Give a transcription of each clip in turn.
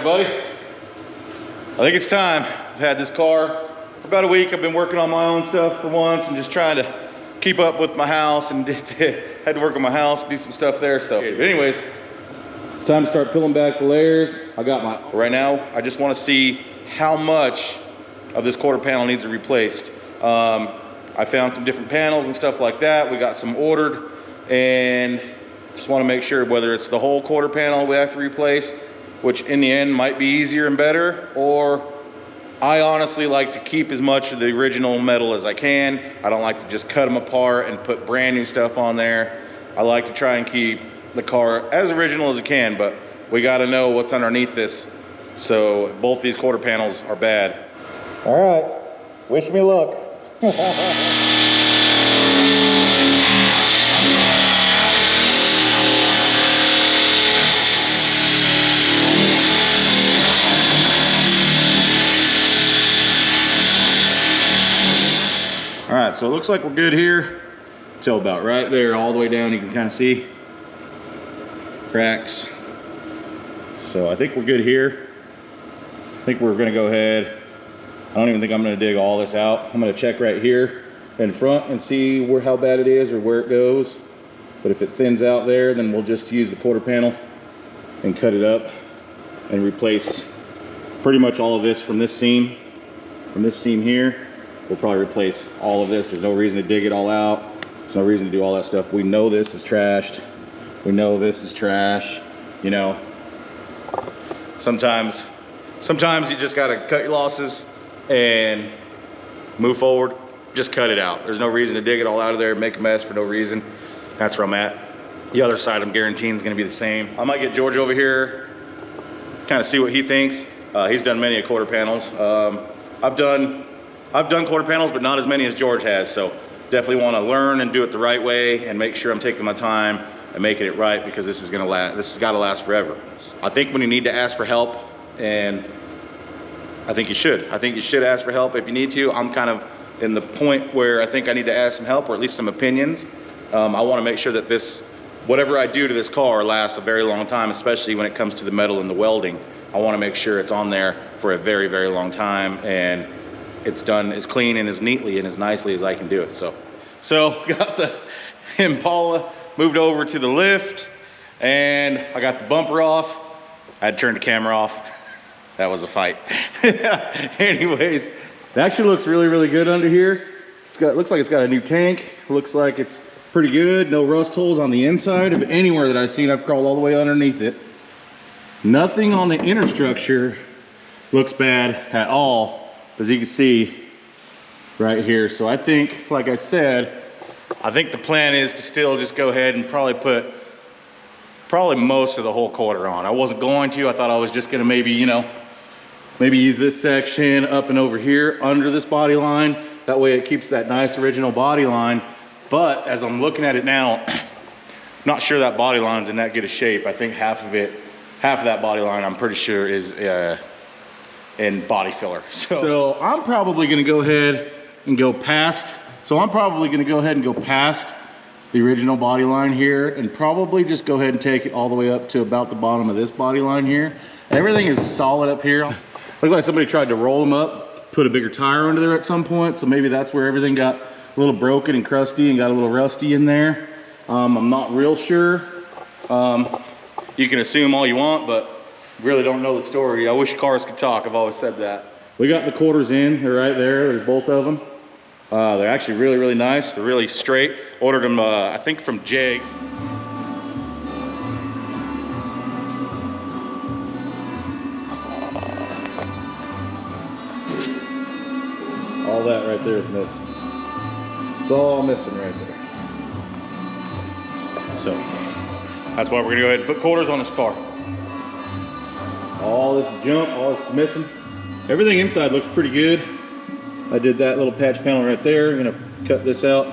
everybody. I think it's time. I've had this car for about a week. I've been working on my own stuff for once and just trying to keep up with my house, and had to work on my house, do some stuff there. So anyways, it's time to start peeling back the layers. Right now, I just want to see how much of this quarter panel needs to be replaced. I found some different panels and stuff like that. We got some ordered, and just want to make sure whether it's the whole quarter panel we have to replace, which in the end might be easier and better, or I honestly like to keep as much of the original metal as I can. I don't like to just cut them apart and put brand new stuff on there. I like to try and keep the car as original as it can, but we got to know what's underneath this. So both these quarter panels are bad. All right, wish me luck. All right, so it looks like we're good here. Till about right there, all the way down, you can kind of see cracks. So I think we're good here. I think we're gonna go ahead. I don't even think I'm gonna dig all this out. I'm gonna check right here in front and see how bad it is or where it goes. But if it thins out there, then we'll just use the quarter panel and cut it up and replace pretty much all of this from this seam. From this seam here, we'll probably replace all of this. There's no reason to dig it all out. There's no reason to do all that stuff. We know this is trashed. We know this is trash, you know. Sometimes you just gotta cut your losses and move forward. Just cut it out. There's no reason to dig it all out of there and make a mess for no reason. That's where I'm at. The other side I'm guaranteeing is gonna be the same. I might get George over here, kind of see what he thinks. He's done many quarter panels. I've done quarter panels, but not as many as George has, so definitely want to learn and do it the right way and make sure I'm taking my time and making it right, because this is gonna last. This has got to last forever. I think when you need to ask for help, and I think you should. I think you should ask for help if you need to. I'm kind of in the point where I think I need to ask some help, or at least some opinions. I want to make sure that whatever I do to this car lasts a very long time, especially when it comes to the metal and the welding. I want to make sure it's on there for a very, very long time, and it's done as clean and as neatly and as nicely as I can do it. So got the Impala moved over to the lift, and I got the bumper off. I had to turn the camera off. That was a fight. Anyways, it actually looks really, really good under here. Looks like it's got a new tank. Looks like it's pretty good. No rust holes on the inside of anywhere that I've seen. I've crawled all the way underneath it. Nothing on the inner structure looks bad at all, as you can see right here. So I think, like I said, I think the plan is to still just go ahead and probably put most of the whole quarter on. I wasn't going to. I thought I was just gonna maybe use this section up and over here under this body line. That way it keeps that nice original body line. But as I'm looking at it now, I'm not sure that body line's in that good a shape. I think half of that body line, I'm pretty sure, is in body filler. So I'm probably gonna go ahead and go past. The original body line here, and probably just go ahead and take it all the way up to about the bottom of this body line here. Everything is solid up here. Looks like somebody tried to roll them up, put a bigger tire under there at some point, so maybe that's where everything got a little broken and crusty and got a little rusty in there. I'm not real sure. You can assume all you want, but really don't know the story. I wish cars could talk. I've always said that. We got the quarters in. They're right there. There's both of them. They're actually really, really nice. They're really straight. Ordered them, I think, from Jags. All that right there is missing. It's all missing right there. So that's why we're gonna go ahead and put quarters on this car. So all this junk, all this is missing. Everything inside looks pretty good. I did that little patch panel right there. I'm gonna cut this out,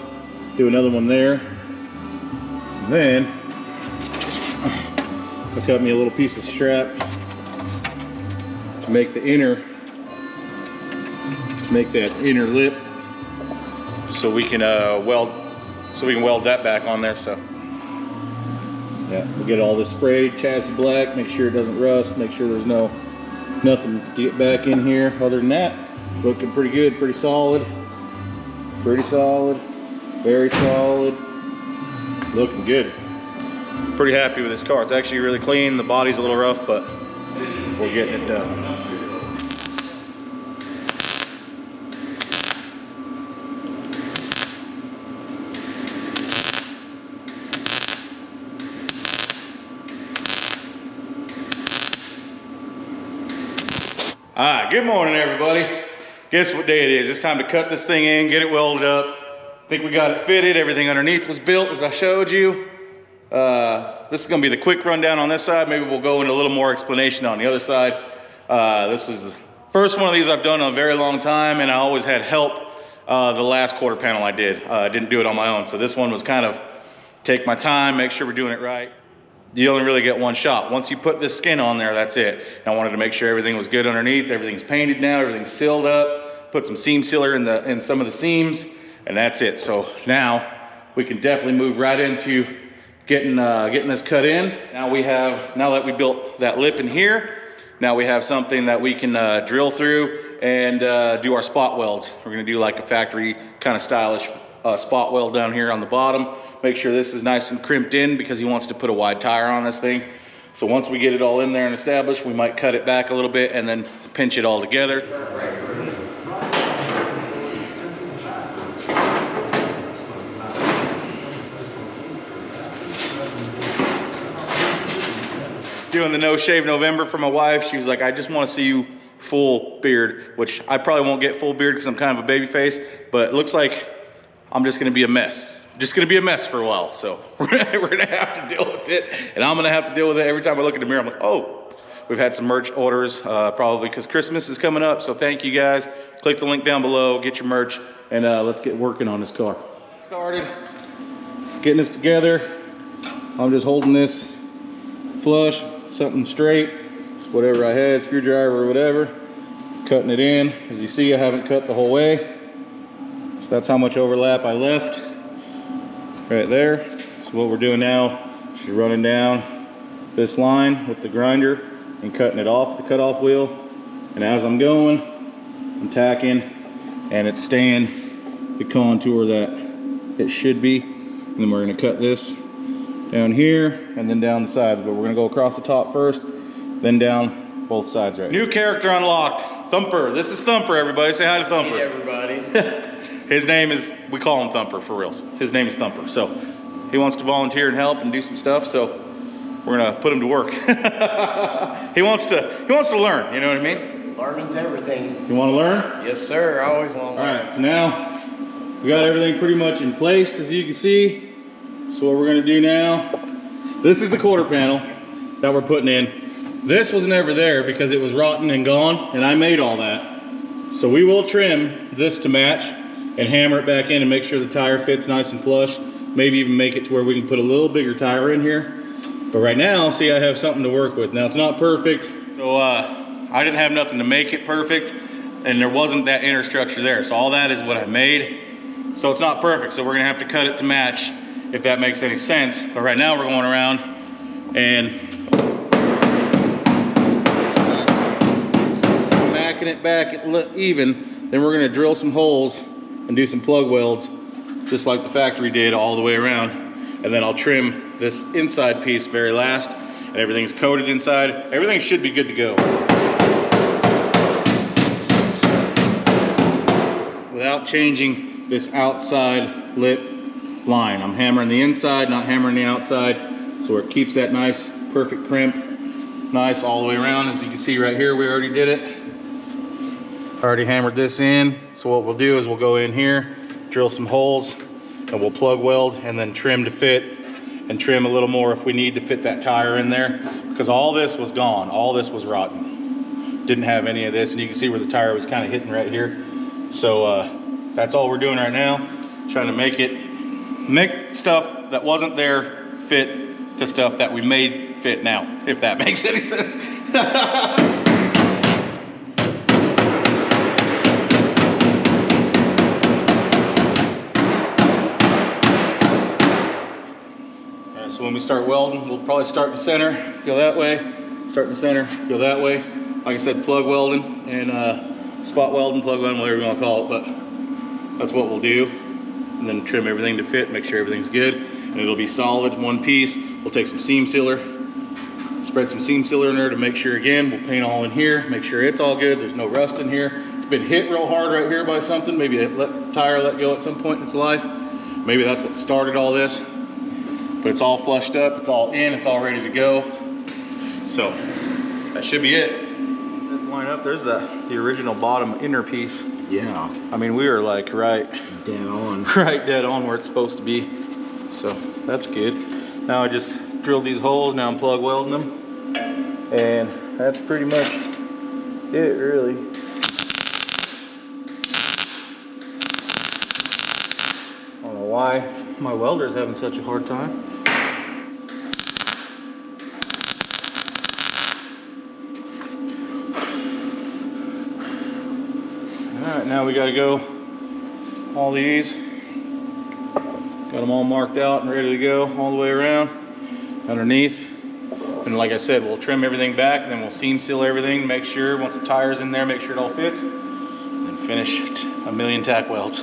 do another one there. And then I cut me a little piece of strap to make the inner, that inner lip, so we can weld that back on there. So yeah, we'll get all this sprayed, chassis black, make sure it doesn't rust, make sure there's no Nothing to get back in here other than that. Looking pretty good, pretty solid. Pretty solid, very solid. Looking good. Pretty happy with this car. It's actually really clean. The body's a little rough, but we're getting it done. All right, good morning, everybody. Guess what day it is? It's time to cut this thing in, get it welded up. I think we got it fitted. Everything underneath was built as I showed you. This is gonna be the quick rundown on this side. Maybe we'll go into a little more explanation on the other side. This is the first one of these I've done in a very long time, and I always had help the last quarter panel I did. I didn't do it on my own. So this one was kind of take my time, make sure we're doing it right. You only really get one shot. Once you put this skin on there, that's it. And I wanted to make sure everything was good underneath. Everything's painted now, everything's sealed up. Put some seam sealer in some of the seams, and that's it. So now we can definitely move right into getting this cut in. Now that we built that lip in here, now we have something that we can drill through and do our spot welds. We're gonna do like a factory kind of stylish spot weld down here on the bottom. Make sure this is nice and crimped in because he wants to put a wide tire on this thing. So once we get it all in there and established, we might cut it back a little bit and then pinch it all together. Doing the no shave November for my wife. She was like, I just want to see you full beard, which I probably won't get full beard because I'm kind of a baby face, but it looks like I'm just gonna be a mess. Just gonna be a mess for a while. So we're gonna have to deal with it. And I'm gonna have to deal with it every time I look in the mirror. I'm like, oh, we've had some merch orders, probably because Christmas is coming up. So thank you guys. Click the link down below, get your merch, and let's get working on this car. Started getting this together. I'm just holding this flush, something straight, just whatever I had, screwdriver or whatever, cutting it in. As you see, I haven't cut the whole way. So that's how much overlap I left right there. So what we're doing now is running down this line with the grinder and cutting it off the cutoff wheel. And as I'm going, I'm tacking, and it's staying the contour that it should be. And then we're gonna cut this down here and then down the sides, but we're gonna go across the top first, then down both sides right here. New character unlocked, Thumper. This is Thumper, everybody. Say hi to Thumper. Hey, everybody. His name is, we call him Thumper for reals. His name is Thumper. So he wants to volunteer and help and do some stuff, so we're gonna put him to work. He wants to learn, you know what I mean? Learning's everything. You wanna learn? Yes, sir, I always want to learn. All right, so now we got everything pretty much in place, as you can see. So what we're gonna do now, this is the quarter panel that we're putting in. This was never there because it was rotten and gone, and I made all that. So we will trim this to match and hammer it back in and make sure the tire fits nice and flush. Maybe even make it to where we can put a little bigger tire in here. But right now, see, I have something to work with. Now, it's not perfect. So I didn't have nothing to make it perfect, and there wasn't that inner structure there. So all that is what I made. So it's not perfect. So we're gonna have to cut it to match, if that makes any sense. But right now we're going around and smacking it back even. Then we're gonna drill some holes and do some plug welds, just like the factory did all the way around. And then I'll trim this inside piece very last, and everything's coated inside. Everything should be good to go. Without changing this outside lip line. I'm hammering the inside, not hammering the outside, so it keeps that nice, perfect crimp, nice all the way around. As you can see right here, we already did it. Already hammered this in. So what we'll do is we'll go in here, drill some holes, and we'll plug weld and then trim to fit, and trim a little more if we need to fit that tire in there, because all this was gone. All this was rotten. Didn't have any of this, and you can see where the tire was kind of hitting right here. So that's all we're doing right now, trying to make stuff that wasn't there fit to stuff that we made fit now, if that makes any sense. All right, so when we start welding, we'll probably start in the center, go that way, start in the center, go that way, like I said, plug welding and spot welding, plug welding, whatever you want to call it, but that's what we'll do. And then trim everything to fit, make sure everything's good, and it'll be solid, one piece. We'll take some seam sealer, spread some seam sealer in there to make sure, again, we'll paint all in here, make sure it's all good, there's no rust in here. It's been hit real hard right here by something, maybe a tire let go at some point in its life. Maybe that's what started all this, but it's all flushed up, it's all in, it's all ready to go. So that should be it. Let's line up, there's the original bottom inner piece. Yeah. I mean, we are like right Dead on. right dead on where it's supposed to be. So that's good. Now I just drilled these holes, now I'm plug welding them. And that's pretty much it, really. I don't know why my welder's having such a hard time. All right, now we gotta go all these. Got them all marked out and ready to go all the way around, underneath. And like I said, we'll trim everything back and then we'll seam seal everything, make sure once the tire's in there, make sure it all fits, and finish a million tack welds.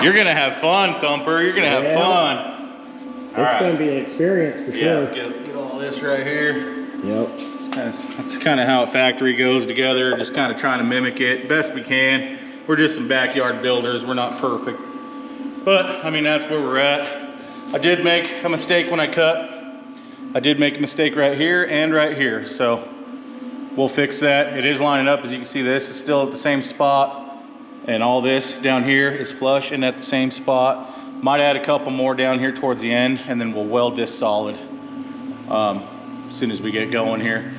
You're gonna have fun, Thumper, you're gonna have fun. It's gonna be an experience for sure. Get all this right here. Yep. That's kind of how a factory goes together, just kind of trying to mimic it best we can. We're just some backyard builders, we're not perfect. But, I mean, that's where we're at. I did make a mistake when I cut. I did make a mistake right here and right here, so we'll fix that. It is lining up, as you can see, this is still at the same spot, and all this down here is flush and at the same spot. Might add a couple more down here towards the end, and then we'll weld this solid. As soon as we get going here,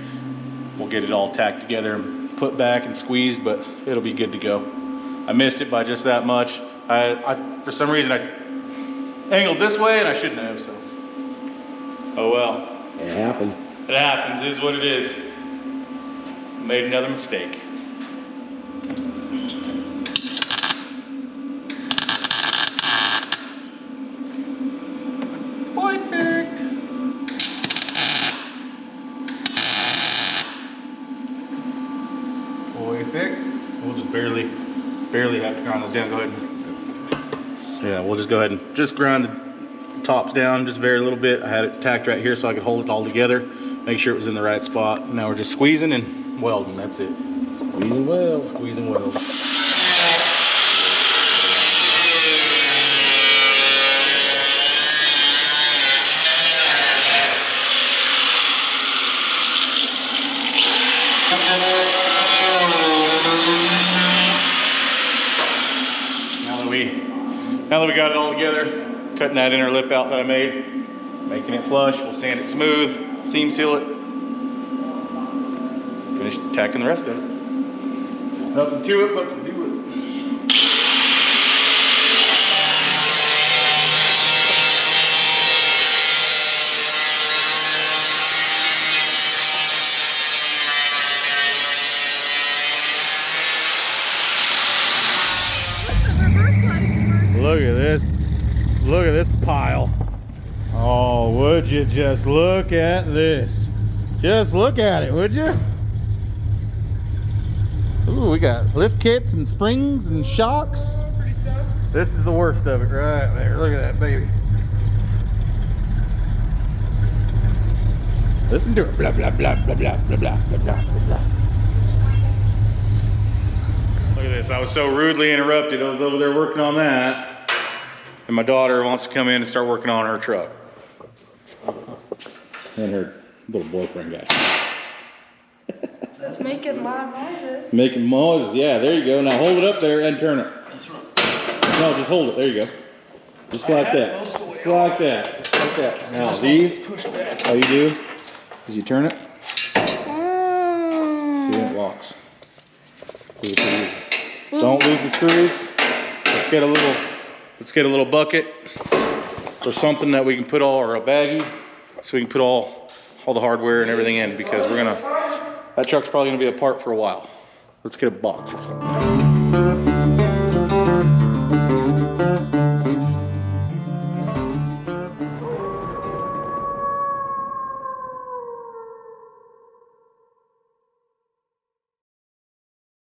we'll get it all tacked together and put back and squeezed, but it'll be good to go. I missed it by just that much. For some reason, I angled this way and I shouldn't have, so. Oh well. It happens. It happens, it is what it is. Made another mistake. Perfect. Perfect. We'll just barely have to grind those down. Go ahead and, yeah, we'll just go ahead and just grind the tops down just very little bit. I had it tacked right here so I could hold it all together, make sure it was in the right spot. Now we're just squeezing and welding, that's it. Squeeze and weld. Squeeze and weld. Now that we got it all together, cutting that inner lip out that I made, making it flush, we'll sand it smooth, seam seal it, finish tacking the rest of it. Nothing to it but to do it. Look at this pile. Oh, would you just look at this? Just look at it, would you? Ooh, we got lift kits and springs and shocks. This is the worst of it right there. Look at that baby. Listen to it. Blah, blah, blah, blah, blah, blah, blah, blah, blah, blah. Look at this. I was so rudely interrupted. I was over there working on that. And my daughter wants to come in and start working on her truck. And her little boyfriend guy. It's making loud noises. Making noises, yeah, there you go. Now hold it up there and turn it. No, just hold it, there you go. Just like that. Just like that. Just like that. Now these, all you do is you turn it. See when it locks. Pretty easy. Don't lose the screws. Let's get a little bucket or something that we can put all, or a baggie, so we can put all the hardware and everything in, because that truck's probably gonna be apart for a while. Let's get a box or something.